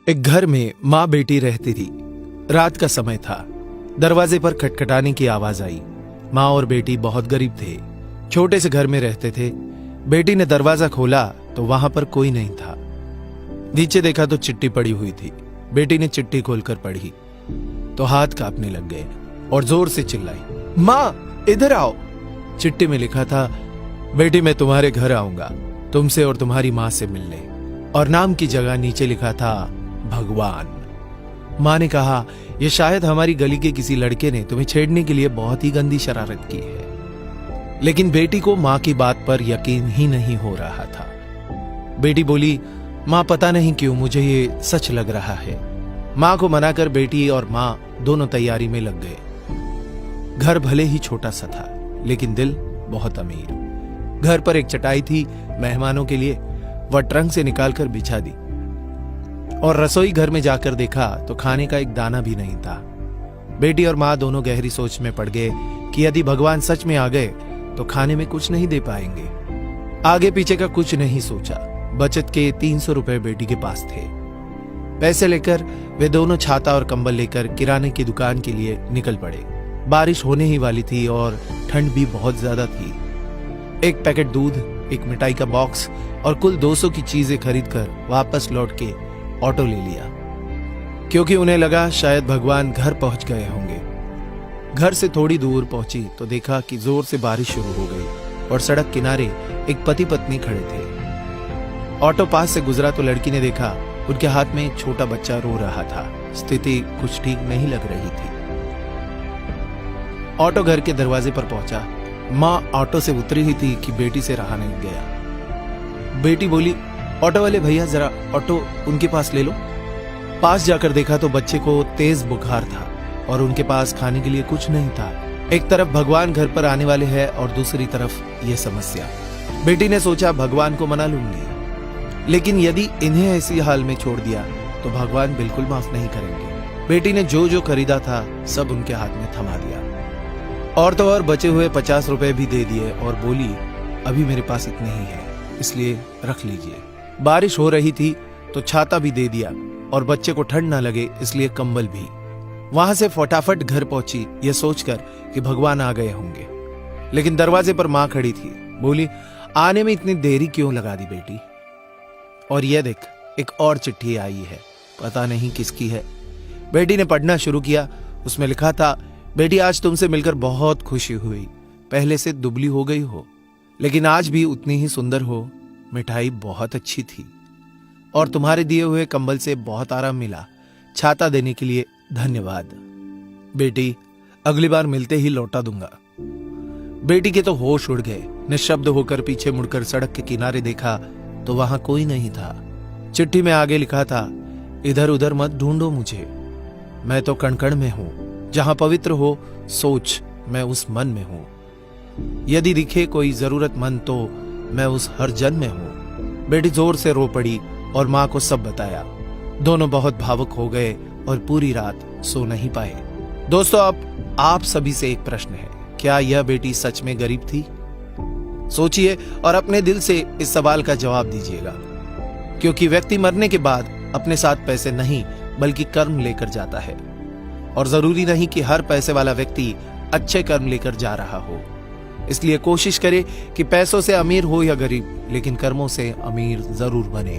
एक घर में माँ बेटी रहती थी। रात का समय था। दरवाजे पर खटखटाने की आवाज आई। माँ और बेटी बहुत गरीब थे, छोटे से घर में रहते थे। बेटी ने दरवाजा खोला तो वहां पर कोई नहीं था। नीचे देखा तो चिट्ठी पड़ी हुई थी। बेटी ने चिट्ठी खोलकर पढ़ी तो हाथ कांपने लग गए और जोर से चिल्लाई, माँ इधर आओ। चिट्ठी में लिखा था, बेटी मैं तुम्हारे घर आऊंगा तुमसे और तुम्हारी माँ से मिलने, और नाम की जगह नीचे लिखा था भगवान। माँ ने कहा, यह शायद हमारी गली के किसी लड़के ने तुम्हें छेड़ने के लिए बहुत ही गंदी शरारत की है। लेकिन बेटी को माँ की बात पर यकीन ही नहीं हो रहा था। बेटी बोली, माँ पता नहीं क्यों मुझे ये सच लग रहा है। माँ को मनाकर बेटी और माँ दोनों तैयारी में लग गए। घर भले ही छोटा सा था लेकिन दिल बहुत अमीर। घर पर एक चटाई थी मेहमानों के लिए, वह ट्रंक से निकालकर बिछा दी। और रसोई घर में जाकर देखा तो खाने का एक दाना भी नहीं था। बेटी और माँ दोनों गहरी सोच में पड़ गए कि यदि भगवान सच में आ गए तो खाने में कुछ नहीं दे पाएंगे। आगे पीछे का कुछ नहीं सोचा। बचत के 300 रुपए बेटी के पास थे। पैसे लेकर वे दोनों छाता और कंबल लेकर किराने की दुकान के लिए निकल पड़े। बारिश होने ही वाली थी और ठंड भी बहुत ज्यादा थी। एक पैकेट दूध, एक मिठाई का बॉक्स और कुल 200 की चीजें खरीदकर वापस लौट के ऑटो ले लिया, क्योंकि उन्हें लगा शायद भगवान घर पहुंच गए होंगे। घर से थोड़ी दूर पहुंची तो देखा कि जोर से बारिश शुरू हो गई और सड़क किनारे एक पति पत्नी खड़े थे। ऑटो पास से गुजरा तो लड़की ने देखा उनके हाथ में एक छोटा बच्चा रो रहा था। स्थिति कुछ ठीक नहीं लग रही थी। ऑटो घर के दरवाजे पर पहुंचा। माँ ऑटो से उतरी ही थी कि बेटी से रहा नहीं गया। बेटी बोली, ऑटो वाले भैया जरा ऑटो उनके पास ले लो। पास जाकर देखा तो बच्चे को तेज बुखार था और उनके पास खाने के लिए कुछ नहीं था। एक तरफ भगवान घर पर आने वाले हैं और दूसरी तरफ ये समस्या। बेटी ने सोचा भगवान को मना लूंगी, लेकिन यदि इन्हें ऐसी हाल में छोड़ दिया तो भगवान बिल्कुल माफ नहीं करेंगे। बेटी ने जो जो खरीदा था सब उनके हाथ में थमा दिया और तो और बचे हुए 50 रुपए भी दे दिए और बोली, अभी मेरे पास इतने ही है, इसलिए रख लीजिए। बारिश हो रही थी तो छाता भी दे दिया और बच्चे को ठंड ना लगे इसलिए कंबल भी। वहां से फटाफट घर पहुंची ये सोचकर कि भगवान आ गए होंगे। लेकिन दरवाजे पर माँ खड़ी थी। बोली, आने में इतनी देरी क्यों लगा दी बेटी? और यह देख, एक और चिट्ठी आई है, पता नहीं किसकी है। बेटी ने पढ़ना शुरू किया। उसमें लिखा था, बेटी आज तुमसे मिलकर बहुत खुशी हुई। पहले से दुबली हो गई हो लेकिन आज भी उतनी ही सुंदर हो। मिठाई बहुत अच्छी थी और तुम्हारे दिए हुए कंबल से बहुत आराम मिला। छाता देने के लिए धन्यवाद। बेटी अगली बार मिलते ही लौटा दूंगा। बेटी के तो होश उड़ गए। निशब्द होकर पीछे मुड़कर सड़क के किनारे देखा तो वहां कोई नहीं था। चिट्ठी में आगे लिखा था, इधर उधर मत ढूंढो मुझे, मैं तो कण-कण में हूं। जहां पवित्र हो सोच, मैं उस मन में हूं। यदि दिखे कोई जरूरतमंद तो मैं उस हर जन में हूं। बेटी जोर से रो पड़ी और माँ को सब बताया। दोनों बहुत भावुक हो गए और पूरी रात सो नहीं पाए। दोस्तों, अब आप सभी से एक प्रश्न है, क्या यह बेटी सच में गरीब थी? सोचिए और अपने दिल से इस सवाल का जवाब दीजिएगा, क्योंकि व्यक्ति मरने के बाद अपने साथ पैसे नहीं बल्कि कर्म लेकर जाता है। और जरूरी नहीं कि हर पैसे वाला व्यक्ति अच्छे कर्म लेकर जा रहा हो। इसलिए कोशिश करें कि पैसों से अमीर हो या गरीब, लेकिन कर्मों से अमीर जरूर बने।